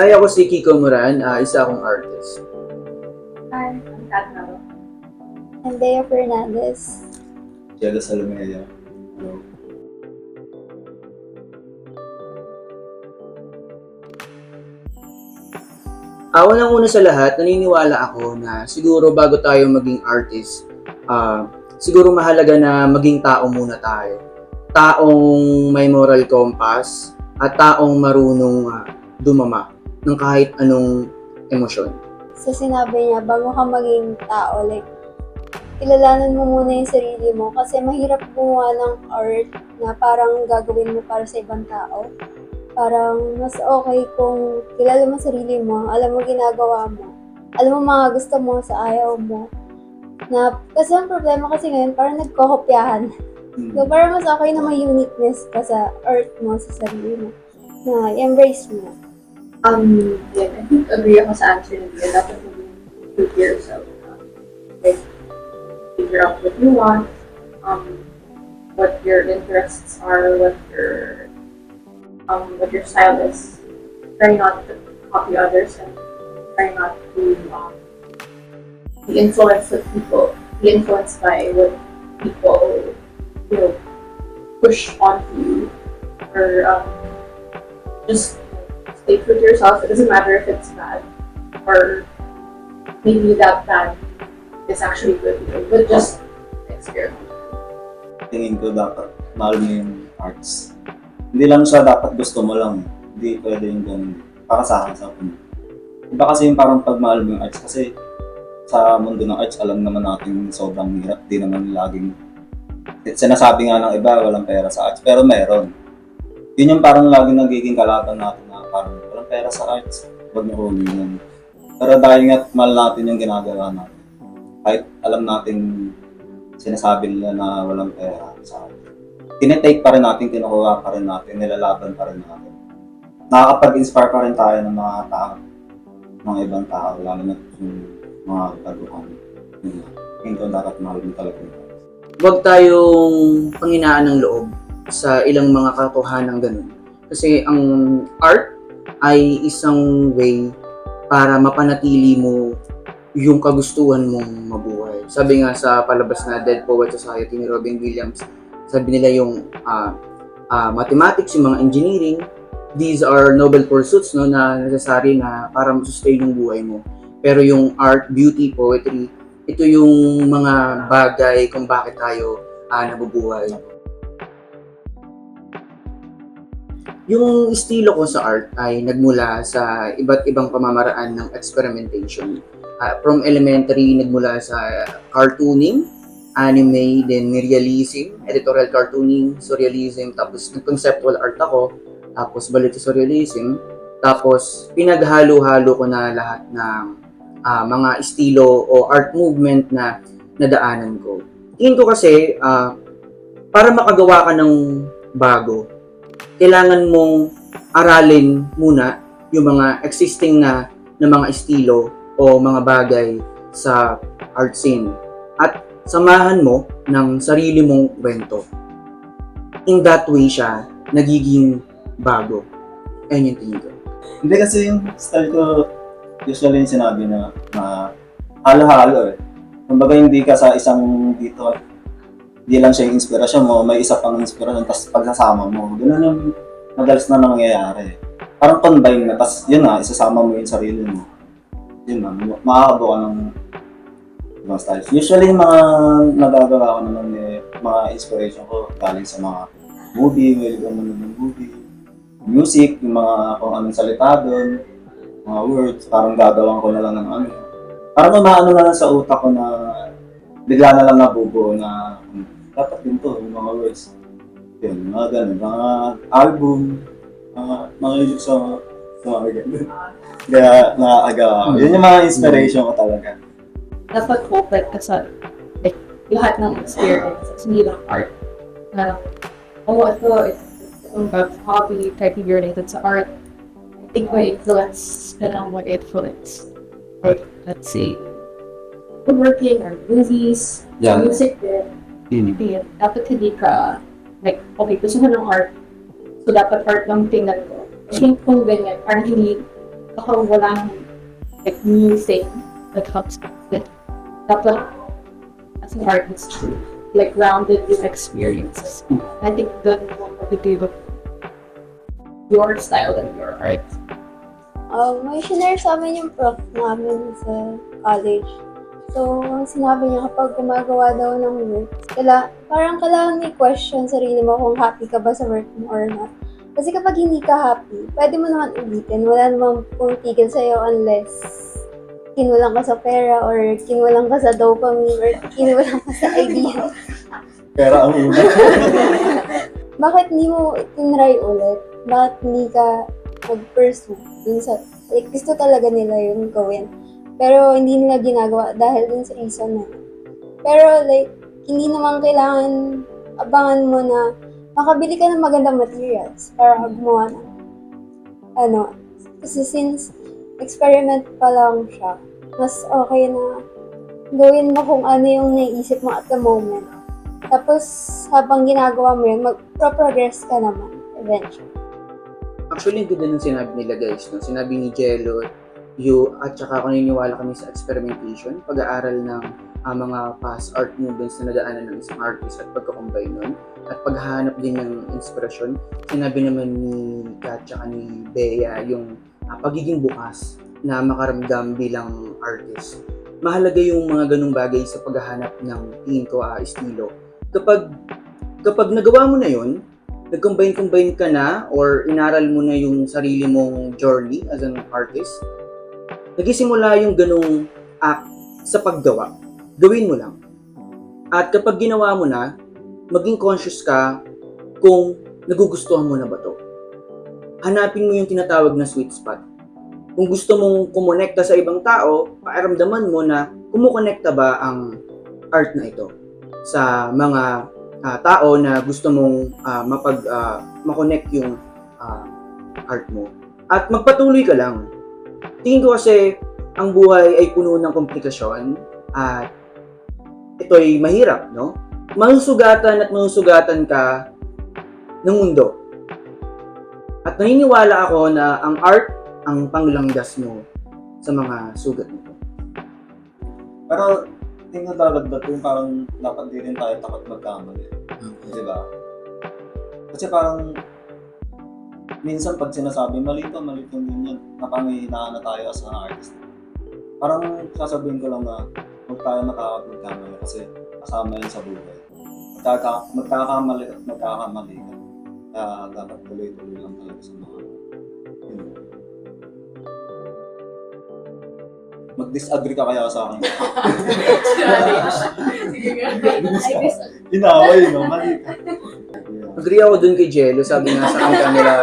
Ay, ako si Kiko Moran, isa akong artist. Hi, I'm Katnaro. I'm Dea Fernandez. Jella Salomea. Hello. Unang-una sa lahat, naniniwala ako na siguro bago tayo maging artist, siguro mahalaga na maging tao muna tayo. Taong may moral compass at taong marunong dumama ng kahit anong emosyon. Sa sinabi niya, bago ka maging tao, like, kilalanan mo muna yung sarili mo kasi mahirap gumawa ng art na parang gagawin mo para sa ibang tao. Parang mas okay kung kilala mo sarili mo, alam mo ginagawa mo, alam mo mga gusto mo sa ayaw mo. Kasi ang problema kasi ngayon, parang nagkokopyahan. So parang mas okay na may uniqueness ka sa art mo, sa sarili mo, na i-embrace mo. Yeah, I think agree ako sa answer nila. Dapat mo true to yourself. Like, figure out what you want, what your interests are, what your style is. Try not to copy others and try not to be influenced with people, be influenced by what people, push onto you, or just stay true to yourself. It doesn't matter if it's bad, or maybe that bad is actually good, but just experiment. Tingin ko dapat mahal mo yung arts. Hindi lang siya dapat gusto mo lang. Hindi pwede yung ganun. Para sa akin, sa akin. Iba kasi yung parang pagmahal mo yung arts. Kasi sa mundo ng arts, alam naman natin sobrang hirap. Di naman laging sinasabi nga ng iba, walang pera sa arts. Pero meron. Yun yung parang laging nagiging kalaban natin na parang walang pera sa arts. Huwag niyo huli yun. Pero dahil nga mahal natin yung ginagawa natin. Kahit alam natin sinasabi nila na walang pera sa arts. Tinetake pa rin natin, kinukuha pa rin natin, nilalaban pa rin natin. Nakakapag-inspire pa rin tayo ng mga tao, mga ibang tao, lalo na yung mga baguhan. Hindi ko dapat mahal mo talaga yung arts. Huwag tayong panghinaan ng loob sa ilang mga katotohanan ganun. Kasi ang art ay isang way para mapanatili mo yung kagustuhan mong mabuhay. Sabi nga sa palabas na Dead Poet Society ni Robin Williams, sabi nila yung mathematics, yung mga engineering, these are noble pursuits no, na necessary na para masustain yung buhay mo. Pero yung art, beauty, poetry, ito yung mga bagay kung bakit tayo nabubuhay. Yung estilo ko sa art ay nagmula sa iba't ibang pamamaraan ng experimentation. From elementary, nagmula sa cartooning, anime, then realism, editorial cartooning, surrealism, tapos nag-conceptual art ako, tapos balik sa surrealism, tapos pinaghalo-halo ko na lahat ng mga estilo o art movement na nadaanan ko. Tingin ko kasi, para makagawa ka ng bago, kailangan mong aralin muna yung mga existing na mga estilo o mga bagay sa art scene. At samahan mo ng sarili mong kwento. In that way siya nagiging bago. Ayun yung tingin ko. Hindi kasi yung style ko, usually yung sinabi na halo-halo eh. Kumbaga hindi ka sa isang dito, hindi lang siya yung inspirasyon mo, may isa pang inspirasyon, tapos pagsasama mo. Ganun yung madalas na nangyayari. Parang combine na, tapos yun nga, isasama mo yung sarili mo. Yun na, makakabo ka ng mga styles. Usually yung mga nagagawa ko naman mga inspiration ko galing sa mga movie, may libang ng movie, music, yung mga kung anong salita doon, mga words, parang gagawin ko na lang ng ano. Parang umaano na lang sa utak ko na bigla na lang nabubuo na dapat din to, yung mga words. Yun, mga ganun, mga album, mga music sa mga ganun. Kaya nakakagawa ko. Yun yung mga inspiration ko talaga. Dapat open ka sa lahat ng experience, hindi lang art. Itong hobby type of related sa art. I think may influence ka ng what influence. Like, let's say, woodworking or movies, Yeah. music din. Hindi, dapat hindi ka, like, okay, gusto mo ng art, so dapat art lang tingnan ko. I think kung ganyan, parang hindi baka walang like new thing that comes with dapat as an artist like grounded in experiences. I think that will give your style and your art. May shinare sa amin yung prof namin sa college. So, sinabi niya kapag gumagawa daw ng work, parang kailangan may question sarili mo kung happy ka ba sa work mo or not. Kasi kapag hindi ka happy, pwede mo naman ulitin. Wala namang pumitigil sa'yo unless kinulang ka sa pera or kinulang ka sa dopamine or kinulang ka sa idea. Pera ang una. Bakit hindi mo tinry ulit? Bakit hindi ka mag-pursue dun sa, like, gusto talaga nila yung gawin. Pero hindi nila ginagawa dahil dun sa reason na yun. Pero like, hindi naman kailangan abangan mo na makabili ka ng magandang materials para gumawa ng kasi since experiment pa lang siya, mas okay na gawin mo kung ano yung naiisip mo at the moment. Tapos, habang ginagawa mo yun, mag-progress ka naman eventually. Actually, ang ganda ng sinabi nila guys. No? Sinabi ni Jello, at saka ako naniniwala kami sa experimentation, pag-aaral ng mga past art movements na nadaanan ng isang artist at pagkakombine nun, at paghahanap din ng inspirasyon. Sinabi naman ni Kat at ni Bea yung pagiging bukas na makaramdam bilang artist. Mahalaga yung mga ganung bagay sa paghahanap ng tingin ko estilo. Kapag nagawa mo na yun, nag-combine ka na or inaral mo na yung sarili mong journey as an artist, nagisimula yung ganung act sa paggawa. Gawin mo lang. At kapag ginawa mo na, maging conscious ka kung nagugustuhan mo na ba to. Hanapin mo yung tinatawag na sweet spot. Kung gusto mong kumonekta sa ibang tao, pakiramdaman mo na kumukonekta ba ang art na ito sa mga tao na gusto mong makonect yung art mo. At magpatuloy ka lang. Tingin ko kasi ang buhay ay puno ng komplikasyon at ito'y mahirap, no? Mahusugatan ka ng mundo. At naniniwala ako na ang art ang panglanggas mo sa mga sugat mo. Pero tingnan talaga ba yung parang dapat din tayo takot magkamali. Di ba? Kasi parang minsan pag sinasabi mali to din yan, napangihinaan na tayo as an artist. Parang sasabihin ko lang na huwag tayo magkamali kasi kasama yun sa buhay. Magkakamali at magkakamali ka. Kaya dapat tuloy-tuloy lang talaga sa mga mag-disagree ka kaya sa akin. Inaway, no? Mali ka. Agree ako dun kay Jello. Sabi nga sa kanta nila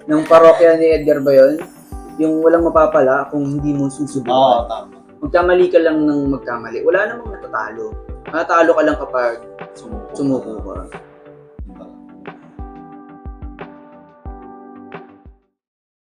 ng parokya ni Edgar ba yun? Yung walang mapapala kung hindi mo susubukan. Oo, tama. Magkamali ka lang ng magkamali. Wala namang natatalo. Natatalo ka lang kapag sumuko ka.